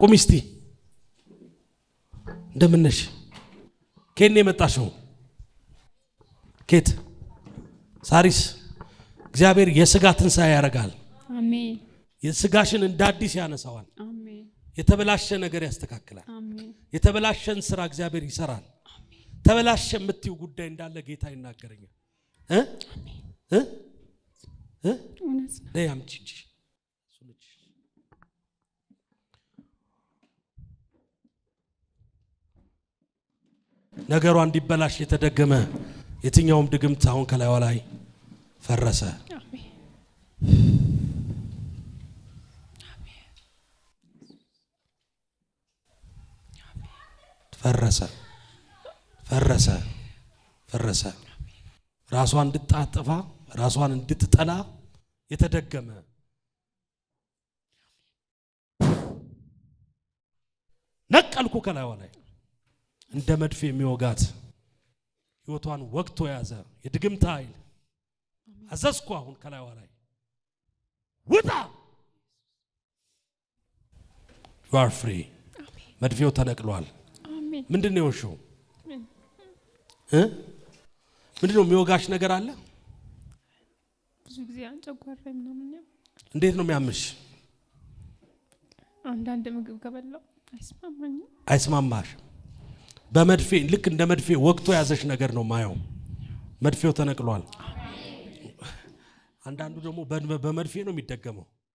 ቁሚ እስቲ እንደምነሽ ከኔ የመጣሽው ኬት ሳሪስ እግዚአብሔር የሥጋ ትንሣኤ ያደርጋል አሜን የሥጋሽን እንደ አዲስ ያነሳዋል አሜን የተበላሸ ነገር ያስተካክላል አሜን የተበላሸን ስራ እግዚአብሔር ይሰራል አሜን ተበላሸ የምትይው ጉዳይ እንዳለ ጌታ ይናገረኛል አሜን እውነት ነው ለያም ጂጂ ነገሯ እንዲበላሽ የተደገመ የትኛውም ድግምት አሁን ከላይዋ ላይ ፈረሰ አሜን ፈረሰ ፈረሰ ፈረሰ ራሷን እንድታጠፋ ራሷን እንድትጠላ የተደገመ ነቀልኩ ከላይዋ ላይ እንደ መድፍ የሚወጋት ህይወቷን ወግቶ ያዘ የድግምት ኃይል አዘዝኩ አሁን ከላይዋ ላይ ውጣ you are free መድፌው ተነቅሏል አሜን ምንድነው የወሽው ምንድነው የሚወጋሽ ነገር አለ ብዙ ጊዜ አንጨጓራይ ምናምን ነው እንዴት ነው የሚያምሽ አንዳንድ ምግብ ከበላው አይስማማሽ በመድፌ ልክ እንደ መድፌ ወቅቶ ያዘሽ ነገር ነው ማየው መድፌው ተነቅሏል አንዳንዱ ደግሞ በመድፌ ነው የሚደገመው